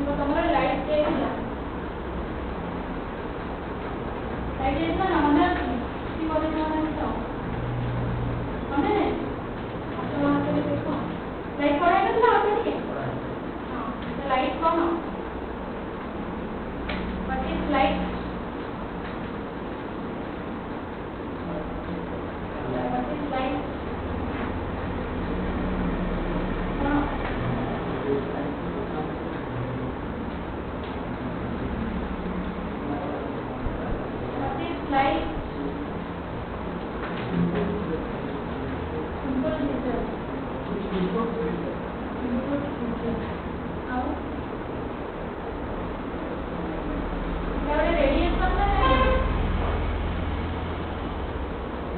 இப்போ તમારે light દેખલા light દેખલા ના મને কি বলে না তো মানে আপনারা হাতে দেখো লাইট পড়াই না আপনাদেরকে হ্যাঁ তো লাইট কোন what is light what is light light simple meter how there radiation है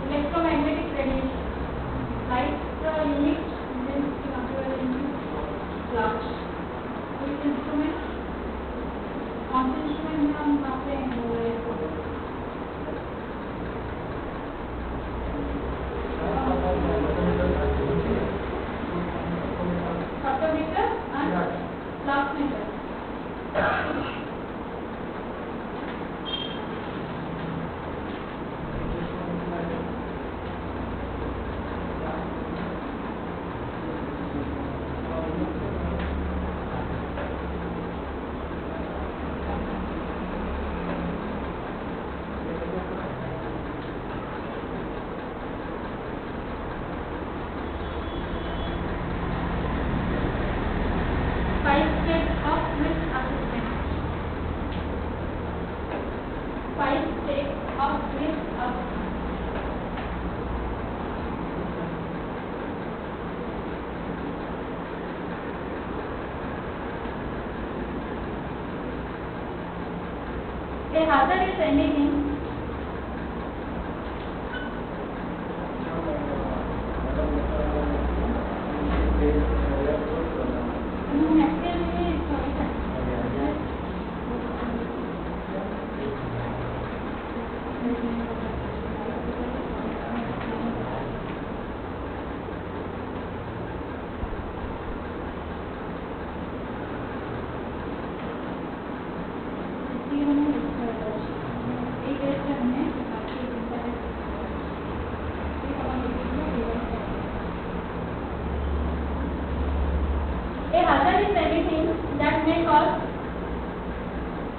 electromagnetic radiation light unit is considered into flux which instrument कौन से इंस्ट्रूमेंट में हम मापते हैं Photometer and flux meter. Five steps of risk assessment. Five steps of risk assessment. A hazard is anything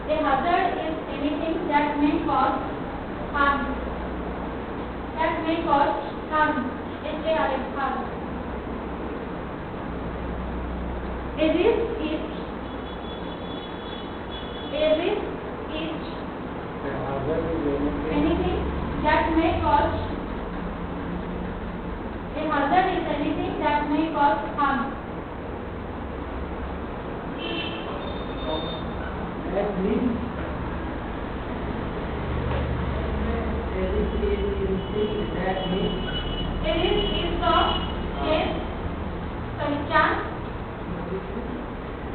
A hazard is anything that may cause harm. That may cause harm. H-A-R-M, harm. A risk is anything that may cause. A hazard is anything that may cause harm. That means a risk is of chance.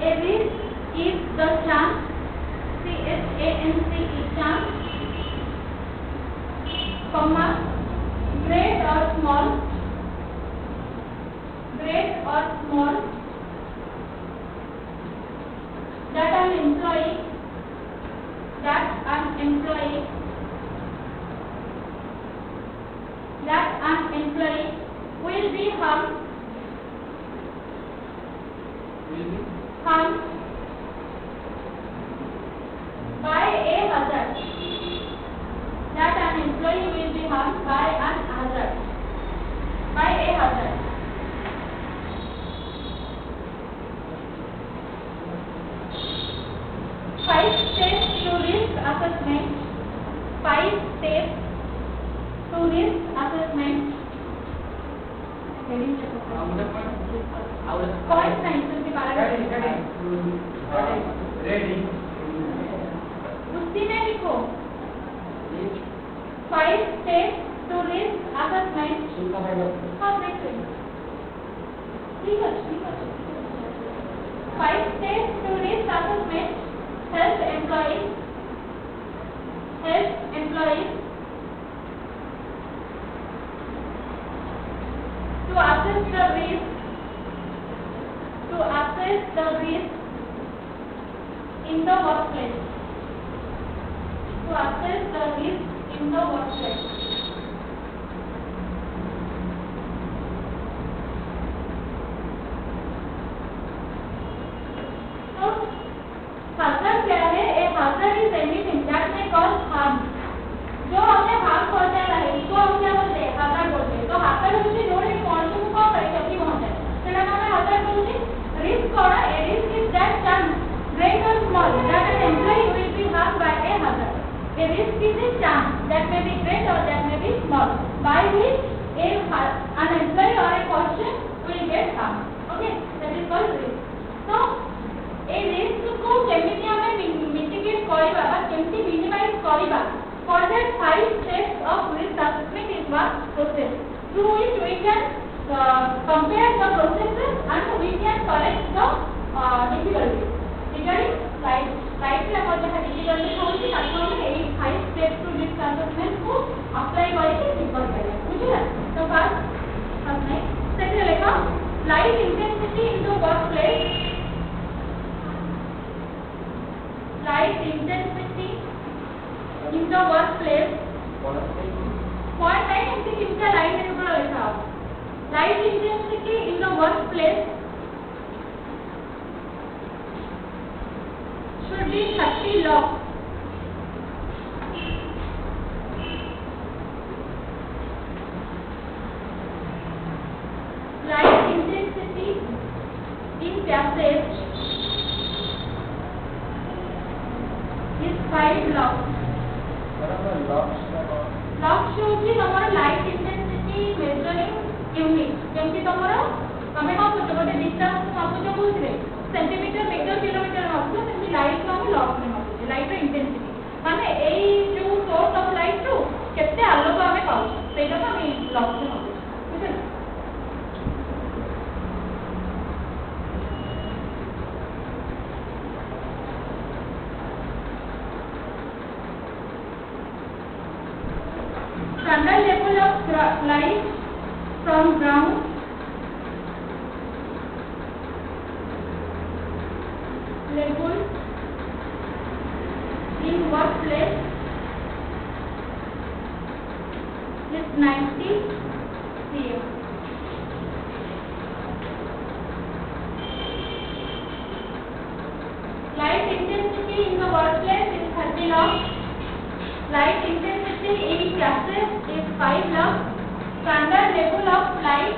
A risk is the chance. C-H-A-N-C-E, chance. Comma, great or small. That an employee will be harmed by a hazard. That an employee will be harmed by a hazard. Five steps to risk assessment. Point नहीं तो ready. उसी में लिखो. 5 steps to risk assessment. हाँ देखो. ठीक है. 5 steps to risk assessment. Help employees to assess the risk the workplace. To assess the risk in the workplace. So hazard क्या है? A hazard is anything that may cause harm. जो हमें harm पहुंचाता है उसको हम क्या बोलते हैं? hazard बोलते हैं. तो hazard होची जोड़े कौन से को करी क्षति पहुंचाए सेटा नाम है hazard बोलते. risk कौन है? A risk is that chance great or small that an employee will be harmed by a hazard. A risk is a chance that may be great or that may be small by which an employee or a person will get harmed. Okay, that is called risk. So a risk को केमिति हमें mitigate करिबा बा केमिति minimise करिबा for that 5 steps of risk assessment is one process through which we can compare the processes and we can correct the difficulties regarding life रे हम जहाँ difficulty होउची ताको हम ए 5 steps to risk assessment को अप्लाई करके निकल करिया बुझिला. तो फर्स्ट नहीं सेकंड लेखा light intensity in the workplace. Light intensity in the workplace. Point nine ऐसे कितना light है थोड़ा लिखा हो. Light intensity in the workplace should be 30 log. Light intensity in passage is 5 log. Log होची तमर लाइट इंटेंसिटी मेजरिंग यूनिट. जेमति तमर तमे हम गोटे डिस्टेंस मापुछ बुझले सेंटीमीटर मीटर किलोमीटर मापुछ सेमति लाइट को हम लॉग में मापुछ. लाइट रो इंटेंसिटी माने एई जो सोर्स ऑफ लाइट रो केते आलोक हमें पाउ सेटा को हम लॉग में मापुछ. बुझले. Standard level of light from ground level in workplace is 90 cm. Light intensity in the workplace is 30 log. Light intensity in gases is 5 log. Standard level of light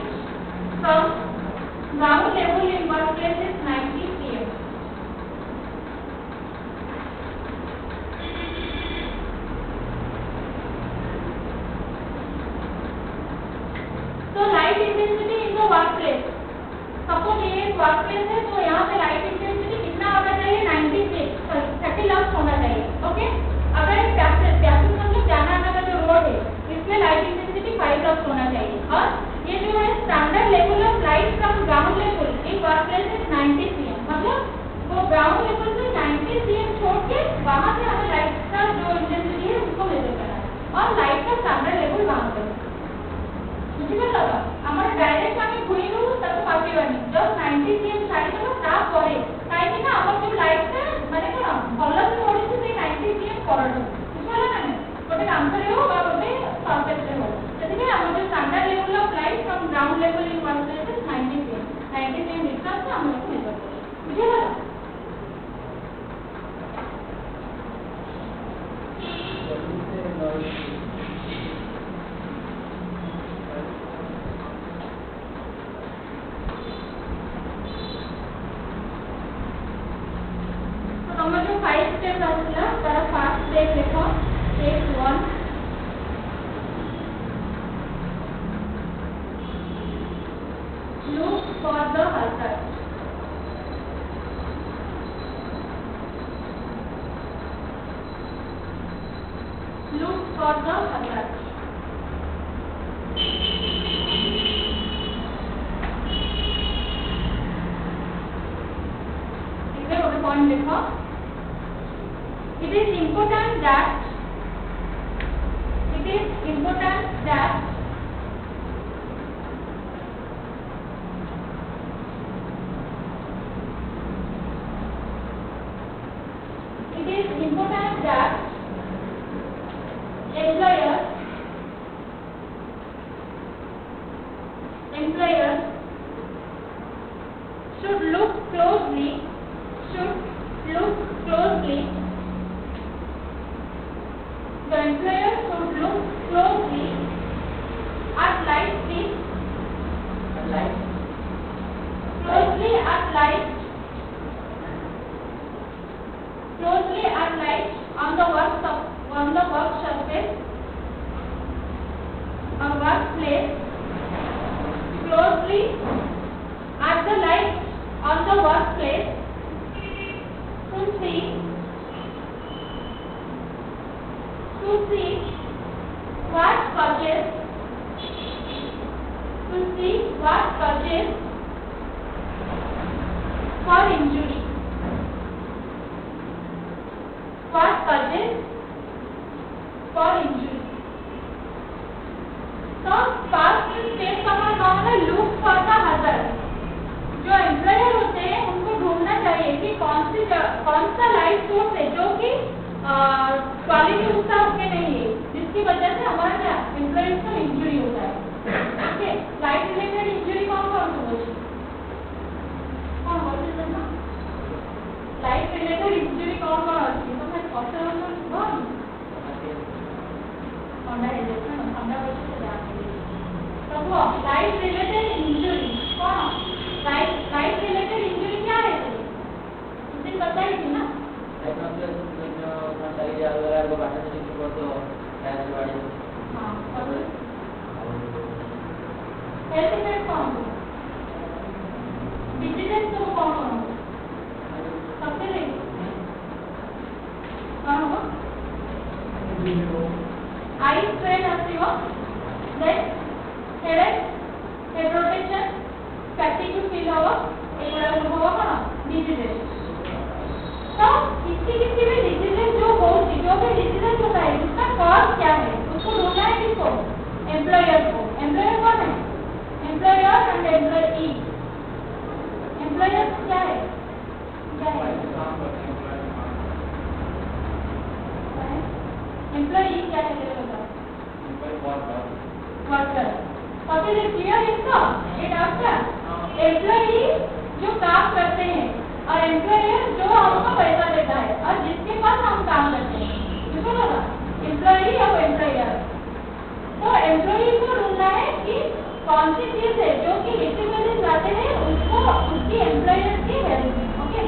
from ground level in workplace is 90 cm. So light intensity in the workplace. Suppose ये एक workplace है तो यहाँ पे light intensity कितना होना चाहिए? 90 sorry 30 log होना चाहिए. Okay? अगर एक पैसेज मतलब जाना आना का जो रोड है इसमें लाइट इंटेंसिटी 5 लॉग होना चाहिए. और ये जो है standard level of light from ground level in workplace is 90 cm. मतलब वो ग्राउंड लेवल से 90 cm छोड़ के वहां से हमें लाइट का जो इंटेंसिटी है उसको मेजर करना है और लाइट का स्टैंडर्ड लेवल वहां पे बुझिबला बा. हमर डायरेक्ट हमें भूइनु तक पाकेबानी जस्ट 90 cm छाडी तो ता परे काहे कि ना हमर जो लाइट है माने कोन भलो से ओडी से 90 cm करडो बुझला ना गोटे काम करे हो बा गोटे सरफेस रे हो जति हमर जो standard level of light from ground level in one place is 90 cm distance से हम लोग मेजर करें. बुझला हमर जो 5 स्टेप आछला तारा फर्स्ट स्टेप देखो. Step 1 look for the hazard. Look for the hazard. इसे ଗୋଟେ पॉइंट देखो. It is important that should look closely the employer should look closely at light closely at light on the work surface or workplace. Closely at the light on the workplace to see what causes for injury. What causes for injury. तो first step का काम है look for the hazard. जो employer होते हैं उनको ढूंढना चाहिए कि कौन सा लाइट सोर्स है जो कि क्वालिटी उसका ओके नहीं है, जिसकी वजह से हमारा क्या एम्प्लॉयज को इंजरी होता है. ओके, लाइट रिलेटेड इंजरी कौन बोलते ना लाइट रिलेटेड इंजरी कौन अच्छी तो मैं ऑप्शन लाइट रिलेटेड इंजरी कौन लाइट रिलेटेड इंजरी क्या है मुझे पता ही थी ना. हेल्थ इफेक्ट कौन डिजीजेस तो कौन सबसे नहीं कौन हो आई स्ट्रेन आती हो then headache head rotation fatigue feel हो एगुड़ा हो कौन डिजीजेस. तो किसी भी डिजीजेस जो भी डिजीजेस होता है उसका कॉज क्या है उसको ढूंढना है किसको एम्प्लॉयर को. एम्प्लॉयर कौन है एम्प्लॉयर एंड एम्प्लॉई. एम्प्लॉयर क्या है एम्प्लॉई क्या है वर्कर. ओके ये क्लियर इसको ये डाउट क्या एम्प्लॉई जो काम करते हैं और एम्प्लॉयर जो हमको पैसा देता है और जिसके पास हम काम करते हैं किसको बोला एम्प्लॉई और एम्प्लॉयर. तो एम्प्लॉई को ढूंढना है कि कौन सी चीज है जो कि बेसिकली चाहते हैं उसको उसकी एम्प्लॉयर की हेल्प. ओके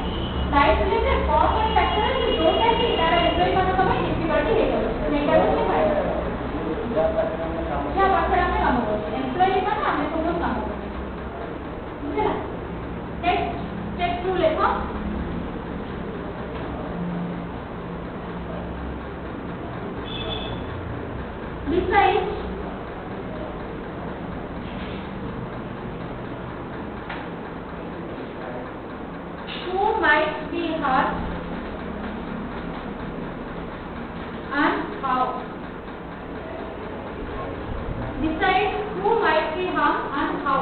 लाइट रिलेटेड कौन सा फैक्टर है जो है कि इधर एम्प्लॉई का नाम है डिफिकल्टी है नेगेटिव में फायदा क्या पकड़ा में काम होगा एम्प्लॉई का नाम है तो वो काम होगा. समझे ना. नेक्स्ट स्टेप 2 देखो. Besides who might be hurt and how. Decide who might be harmed and how.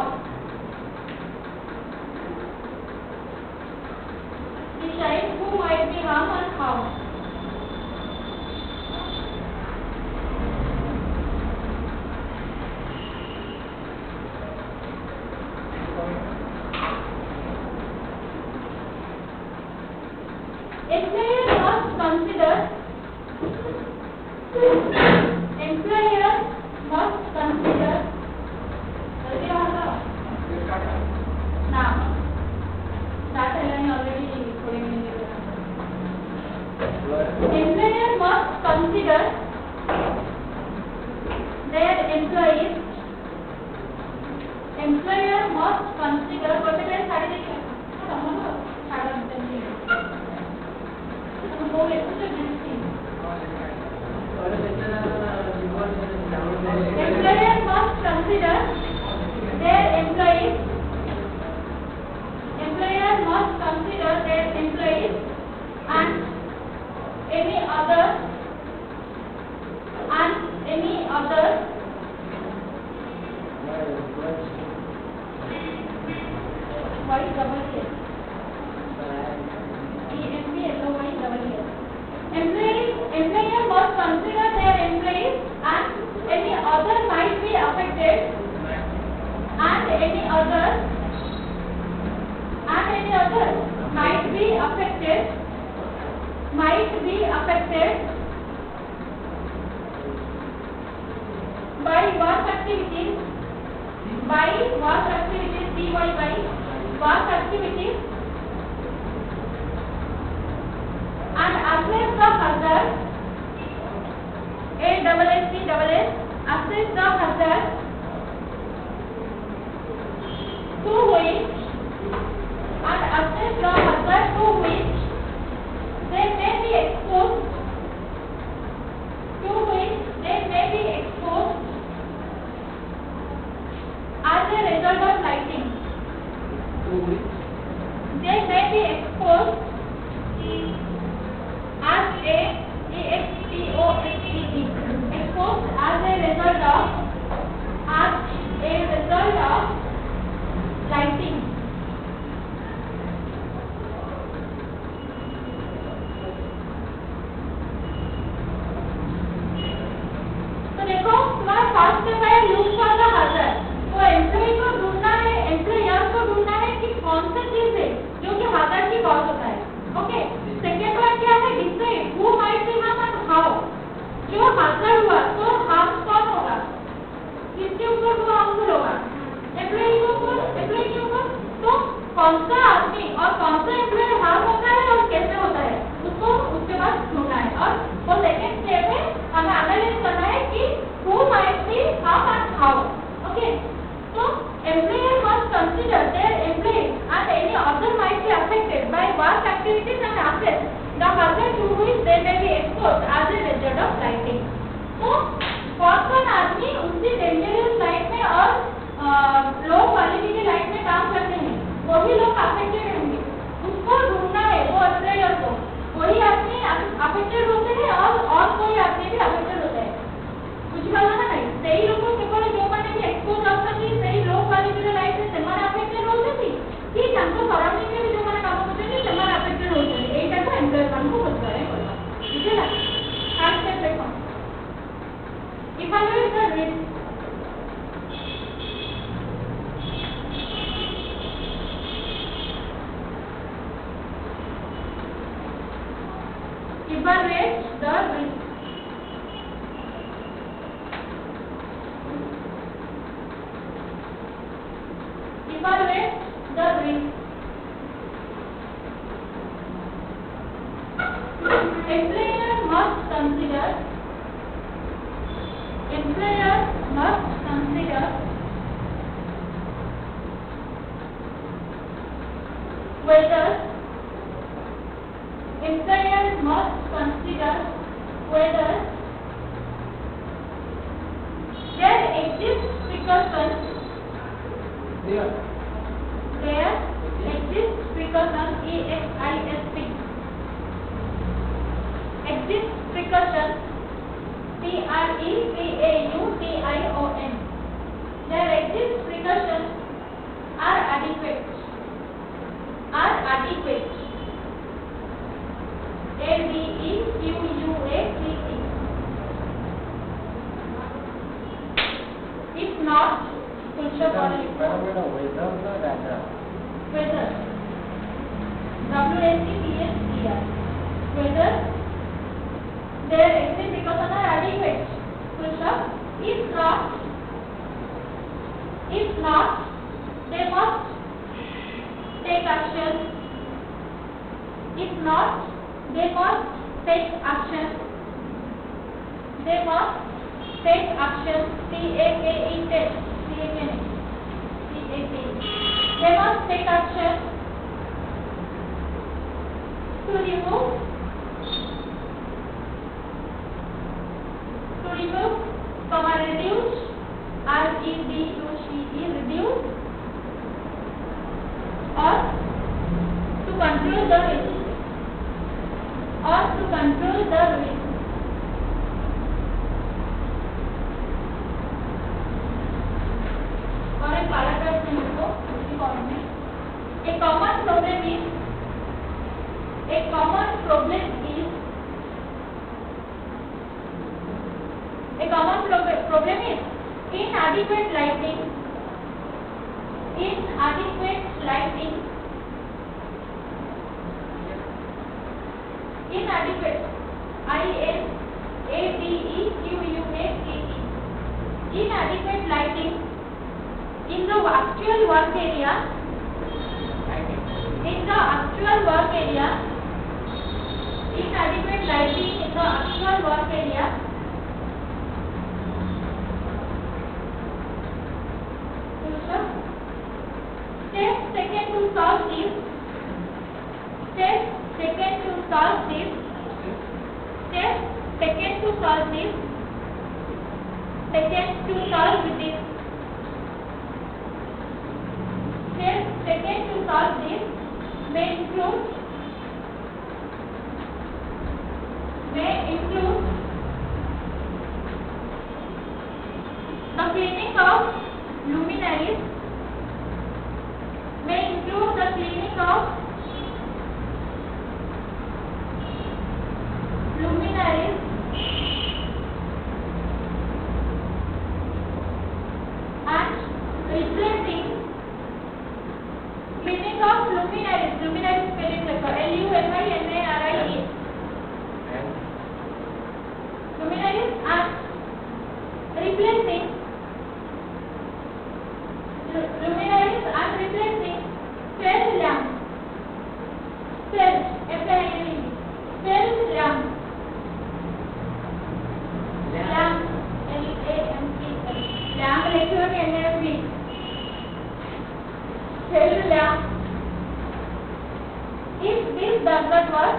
Decide who might be harmed and how. Employer must consider now that line already putting in the employer must consider their employees. Employer must consider particular study employer must consider their employees. Employer must consider their employees and any other why double here employer must consider their employees and any other might be affected and any other hazard might be affected by work activities and assess the hazard assess the hazard to which they may be exposed as a result of lighting. They may be exposed as exposed as a result of lighting. तो देखो तुम्हारा first step है look for the hazard। तो employ को ढूंढना है, employer को ढूंढना है कि कौन सा चीज है जो कि hazard की कॉज होता है। ओके, सेकंड वन क्या है, decide who might be harm and how. जो hazard हुआ तो हार्म कौन होगा, किसके ऊपर वो हार्मफुल होगा, एम्प्लॉय के ऊपर। तो कौन सा आदमी और कौन सा एम्प्लॉय हार्म होता है और कैसे होता है उसको उसके बाद ढूंढना है। और वो सेकंड स्टेप है हमें एनालाइज करना है कि who might be harm and how. Okay, तो employer must consider their employees and any other might be affected by work activities and assess the hazard to which they may be exposed as a result of lighting। तो कौन आदमी उसी dangerous light में और low quality के light में काम करते हैं वही लोग अफेक्टेड होंगे, उसको ढूंढना है। वो एम्प्लॉयर को वही आदमी अफेक्टेड होते हैं और कोई आदमी भी अफेक्टेड होता है, बुझिपाला ना नहीं। सेही लोग केवल जो माने भी एक्सपोज होती सेही लो क्वालिटी लाइट से सेमाने अफेक्टेड होती कि तांको सराउंडिंग में भी जो माने काम करते हैं सेमाने अफेक्टेड होते हैं। एटा को एम्प्लॉयर मान को बुझाए पड़ता, बुझिला। थर्ड स्टेप देखो, evaluate the risk. Evaluate the risk. Evaluate the risk. Employer must consider whether there exists precautions exist precautions PRECAUTION. Their exist precautions are adequate ADEQUATE. If not, whether whether their exist precautions are adequate. If not, they must take action. If not, they must take action. They must take action. TAKE test. They must take action to remove reduce reduce or to control the risk और एक paragraph में लिखो इसी column में a common problem is inadequate lighting Inadequate. Inadequate. Inadequate lighting in the actual work area. In the actual work area. Inadequate lighting in the actual work area. Step taken to solve this. Step taken to solve this. Step taken to solve this. Taken to solve this. Steps taken to solve this may include the cleaning of luminaries. May include the cleaning of luminaries and replacing cleaning of luminaries. Luminaries spelling LUMINARIES. Luminaries and replacing luminaries and replacing cell lamp. Cell lamp. Lamp LAMP. Lamp LAMP. Cell lamp. If this does not work,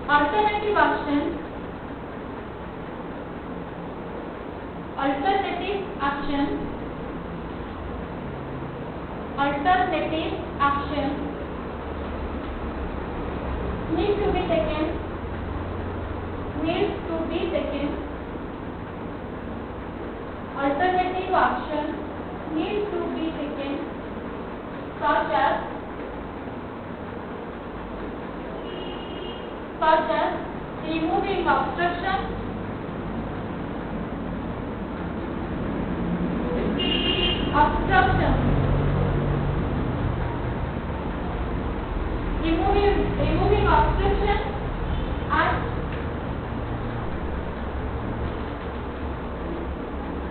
alternative action needs to be taken. Alternative action needs to be taken, such as removing obstruction,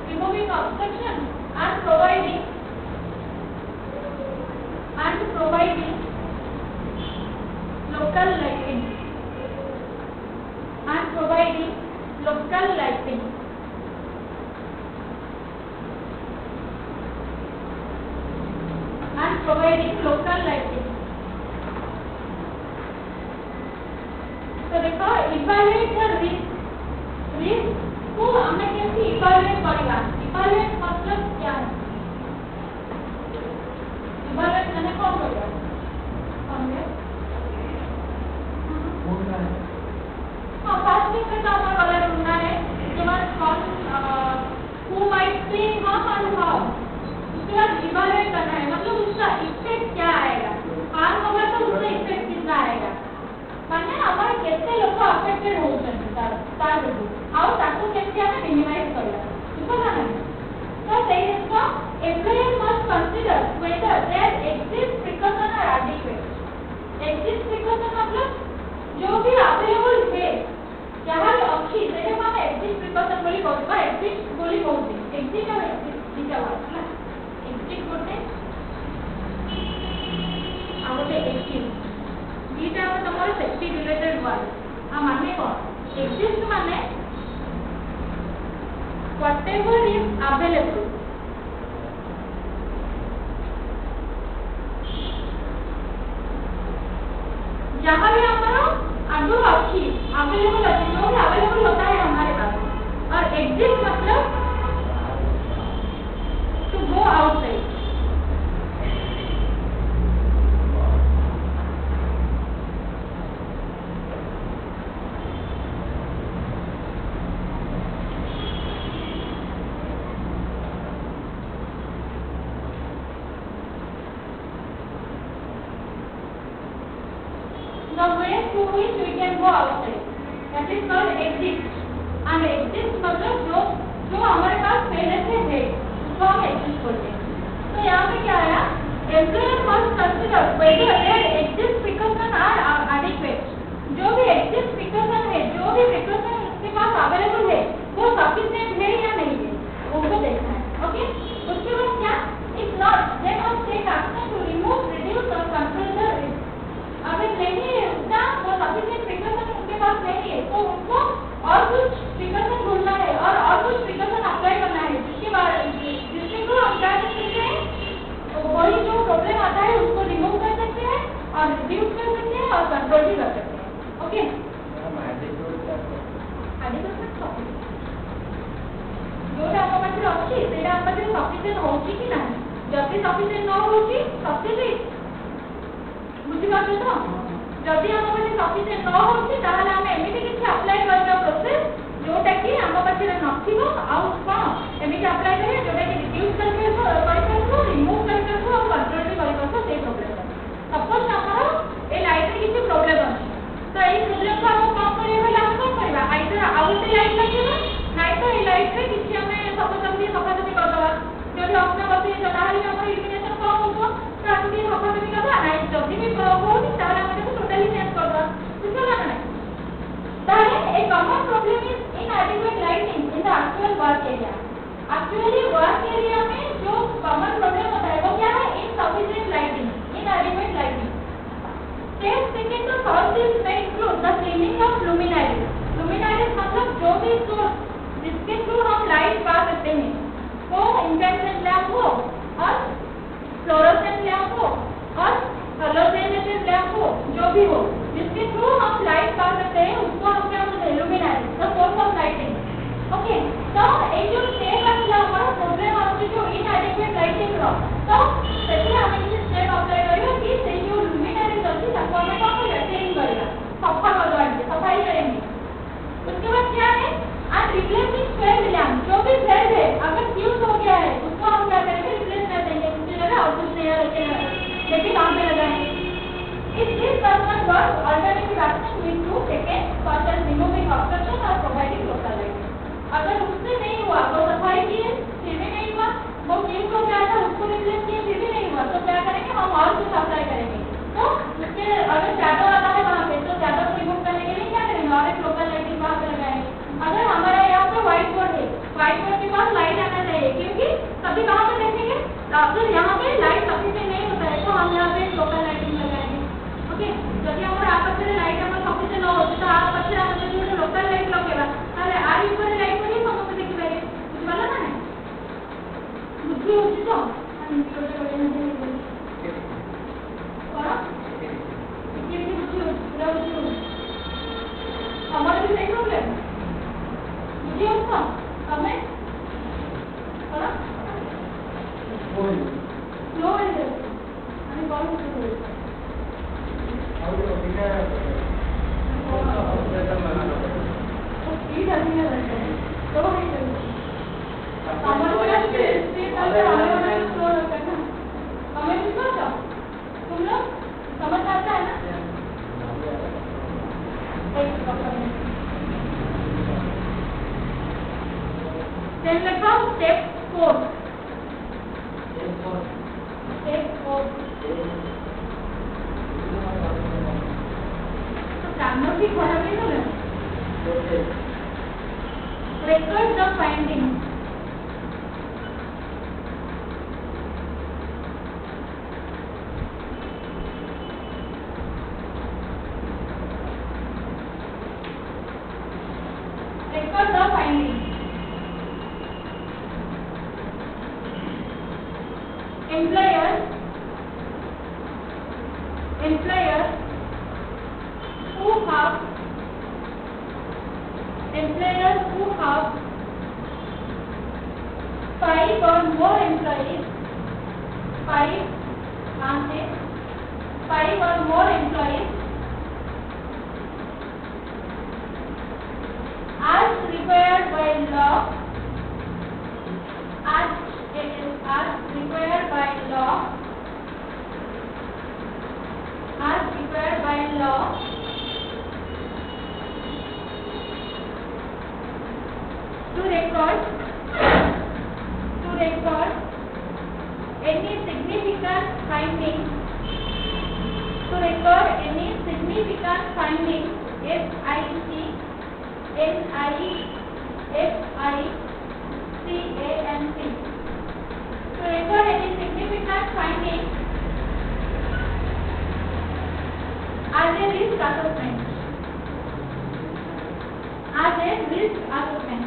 removing obstruction and providing local lighting. So देखो evaluate the risk को हमें कैसे evaluate करेगा? Evaluate मतलब क्या है? Evaluate मैंने कौन बोला? फर्स्ट में तो हमें वाला ढूंढना है उसके बाद who might clean how and how, उसके बाद evaluate करना है मतलब उसका इफेक्ट क्या आएगा, हार्म होगा तो उसका इफेक्ट कितना आएगा, माने हमारे कितने लोग अफेक्टेड होते हैं तार लोग और ताकू कैसे हमें मिनिमाइज करना इसको करना है तो सही है तो employer must consider whether there exists precaution or adequate. Exist precaution मतलब जो भी अवेलेबल है जहाँ भी अच्छी जैसे हम exist precaution बोली कहते हैं exist बोली कहते हैं exist और exist दिखा हुआ है ना exist बोलते हैं आगे exist दीटा में तुम्हारे सेफ्टी रिलेटेड वर्ड हाँ माने कौन exist माने whatever is available जहाँ भी हमारा आगो अच्छी अवेलेबल है जो भी अवेलेबल होता है हमारे पास और exist मतलब to go outside. The way through which we can go outside, that is called exit. And exist मतलब जो जो हमारे पास पहले से है उसको हम एग्जिस्ट बोलते हैं। तो यहाँ पे क्या आया, employer must consider whether there exist precaution are adequate. जो भी एग्जिस्ट प्रिकॉशन है, जो भी प्रिकॉशन उसके पास अवेलेबल है वो सफिशिएंट है या नहीं है उनको देखना है। ओके, उसके बाद क्या, if not they must take action to remove reduce और कंट्रोल द रिस्क। अगर नहीं है उसका वो सफिशिएंट प्रिकॉशन उनके पास नहीं है तो उनको और कुछ प्रिकॉशन ढूंढना है और कुछ प्रिकॉशन अप्लाई करना है जिसके बाद जिससे को हम क्या कर सकते हैं, वही जो प्रॉब्लम आता है उसको रिमूव कर सकते हैं और रिड्यूस कर सकते हैं और कंट्रोल भी कर सकते हैं। ओके, जोटा हम पाखरे अछि सेटा हम पाखरे सफिशिएंट होची कि नाही, जति सफिशिएंट न होची सब्स्टिट्यूट बुझि पाछो तो, जदि हम पाखरे सफिशिएंट न होची ताहले हम एमिति किछि अप्लाई करबा प्रोसेस जोटा कि हम पाखरे नथिबो आ कोन एमिति अप्लाई करे जोटा कि रिड्यूस करके करबो, रिमूव करके करबो और कंट्रोल भी करबो से प्रॉब्लम। सपोज हमरो ए लाइट रे किछि प्रॉब्लम अछि तो ए प्रॉब्लम को हम कम करियो बेला हम कम करबा आइदर आउट लाइट लगिबो नाइ तो ए लाइट रे किछि हमें सफासफी कर दवा, जदि ऑप्शन बसे तो ताहले हमर इल्यूमिनेशन कम होबो ताकि भी सफासफी कर दवा, नाइ जदि भी होनी ताहले हम एटाको टोटली चेंज कर दवा। बुझला ना नाइ, ताहले a common problem is inadequate lighting in the actual work area। Actually work area में जो कॉमन प्रॉब्लम होता है वो क्या है, insufficient lighting, inadequate lighting। Steps taken to solve this may include the cleaning of luminaries। luminaries मतलब जो भी सोर्स जिसके थ्रू हम लाइट पा सकते हैं, वो इंटेंसेंट लैंप हो और फ्लोरोसेंट लैंप हो और हैलोजेनेटेड लैंप हो, जो भी हो जिसके थ्रू हम लाइट पा सकते हैं उसको हम क्या बोलते हैं, luminary, the source of lighting. Okay, तो ए जो स्टेप आसला हमारा प्रॉब्लम आछे जो इनएडिक्वेट लाइटिंग रो, तो सेठी हम किसी स्टेप अप्लाई करियो कि से जो लुमिनारी अछि ताको हम कम चेंज करिया, सफा कर दवा, सफाई करेंगे। उसके बाद क्या है, एंड रिप्लेसिंग फेल्ड लैंप, जो भी फेल्ड है अगर फ्यूज हो गया है उसको हम क्या करेंगे, रिप्लेस कर देंगे, उसकी जगह और कुछ नया लेके काम पे लगाएंगे। If this does not work, alternative action will be taken such as removing obstruction or providing local lighting। अगर उससे नहीं हुआ तो सफाई किए फिर भी नहीं हुआ, वो फ्यूज हो गया था उसको रिप्लेस किए फिर भी नहीं हुआ तो क्या करेंगे, हम और कुछ अप्लाई करेंगे। तो उसके अगर शैडो आता है वहाँ पे तो शैडो को रिमूव करने के लिए क्या करेंगे, और एक लोकल लाइटिंग वहाँ पे लगाएंगे। अगर हमारा यहाँ पे व्हाइट बोर्ड है, व्हाइट बोर्ड के पास लाइट आना चाहिए क्योंकि सभी कहाँ पे देखेंगे, अगर यहाँ पे लाइट सफिशिएंट नहीं होता है तो हम यहाँ पे लोकल लाइटिंग लगाएंगे। ओके, जदि हमर आपसे लाइट हमर सफिशिएंट न होत तो आप पछे हम जदि लोकल लाइट लगेबा ताले आर ऊपर लाइट पड़ी समस्त देखि पारे, बुझवाला ना नहीं बुद्धि होची तो हम छोटे बड़े नहीं करा ये भी बुद्धि होची, पूरा बुद्धि होची हमारे भी नहीं प्रॉब्लम बुद्धि होता हमें करा नो है আমি কল করতে ठीक है तो हमें भी सोचो तुम लोग समझ आता है ना। Then let's go step 4। Step 4 कामों की खराब नहीं हो रहा। Record the findings। Record the findings। Employers who have 5 or more employees, 5 or more employees as required by law, as required by law record any significant finding, to record any significant finding, SIGNIFICANT, to record any significant finding as a risk assessment, as a risk assessment,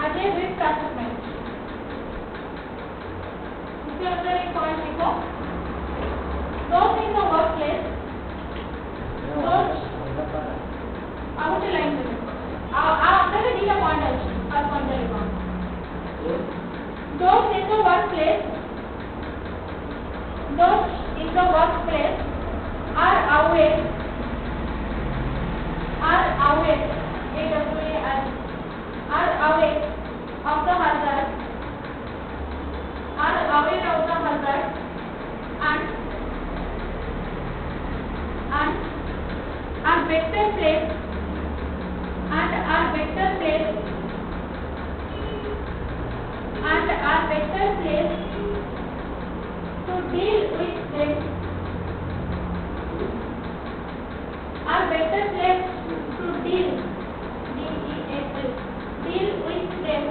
as a risk assessment. इसके अंदर एक point लिखो, those in the workplace, those out line में अंदर दी का point है और point लिखो, those in the workplace, those in the workplace are aware are aware of the hazard and are better placed to deal with them, are better placed to deal with them,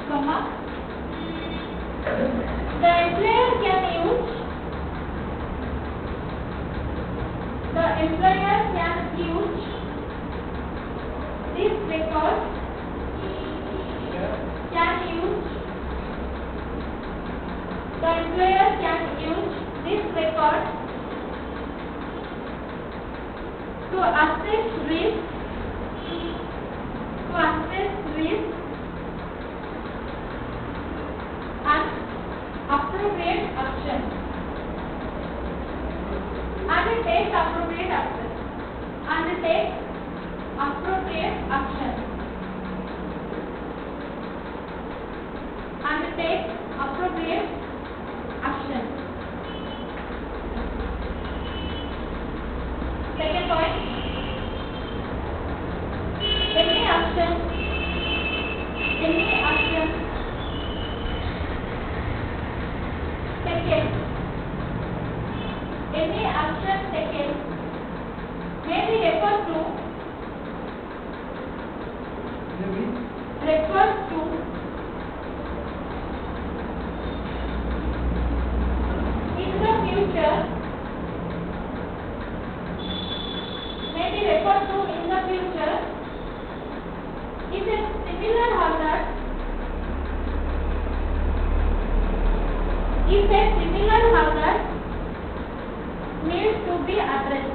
comma, the employer can use this record, the employer can use this record to assess risk and appropriate action, and take appropriate action, Second point, any action taken may be referred to in the future, if a similar hazard needs to be addressed.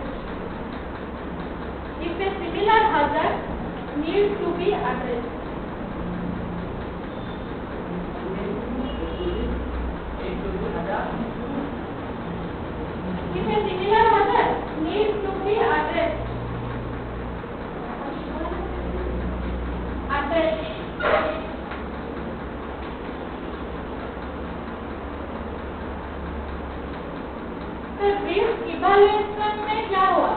तो risk evaluation में क्या हुआ,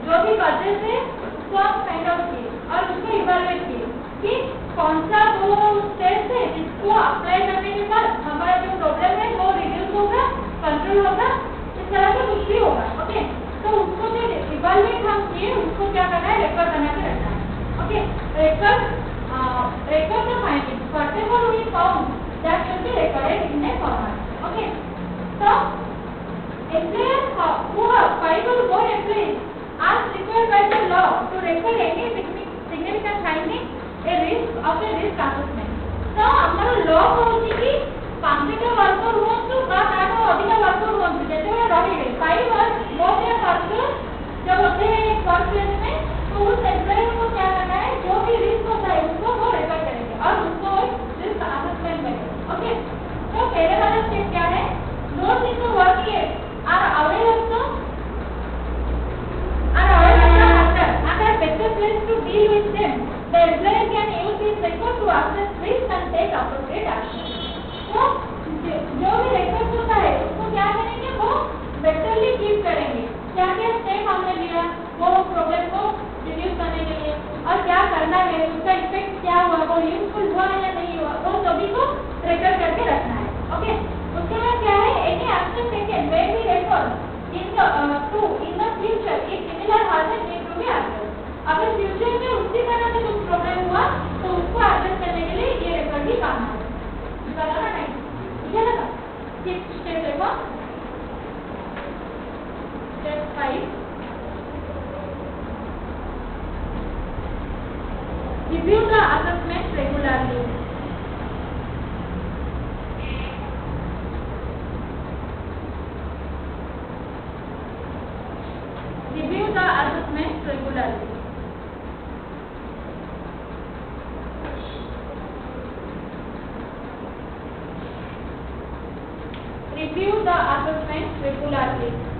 जो भी वजह से उसको आप फाइंड आउट किए और उसको इवैल्यूएट किए कि कौन सा वो स्टेप है जिसको अप्लाई करने के बाद हमारा जो प्रॉब्लम है वो रिड्यूस होगा, कंट्रोल होगा, इस तरह से कुछ भी होगा। ओके, तो उसको जो इवैल्यूएट हम किए उसको क्या करना है, रेफर करना के रखना है। Okay, refer the finding, whatever we found that should be recorded in a format. Okay, so employers who have 5 or more employees are required by the law to record any significant finding a risk assessment. So ଆମର law କହୁଛି କି 5ଟା worker ହୁଅନ୍ତୁ ବା ତାଠୁ ଅଧିକ worker ହୁଅନ୍ତୁ, ଯେତେବେଳେ ରହିବେ 5 or more worker जब होते हैं एक वर्कप्लेस में, तो उस एम्प्लॉयर को क्या करना है, जो भी रिस्क होता है उसको वो रेफर करेंगे और उसको रिस्क असेसमेंट करेंगे। Okay, to in the future एक सिमिलर हालत देखने में आता है। अगर फ्यूचर में उसी तरह का कुछ प्रॉब्लम हुआ तो उसको एड्रेस करने के लिए ये रेकॉर्ड ही काम आता है। लगा ना नहीं? ठीक है लगा? फिफ्थ स्टेप देखो, step 5, review the assessment regularly. Review the assessment regularly. Review the assessment regularly.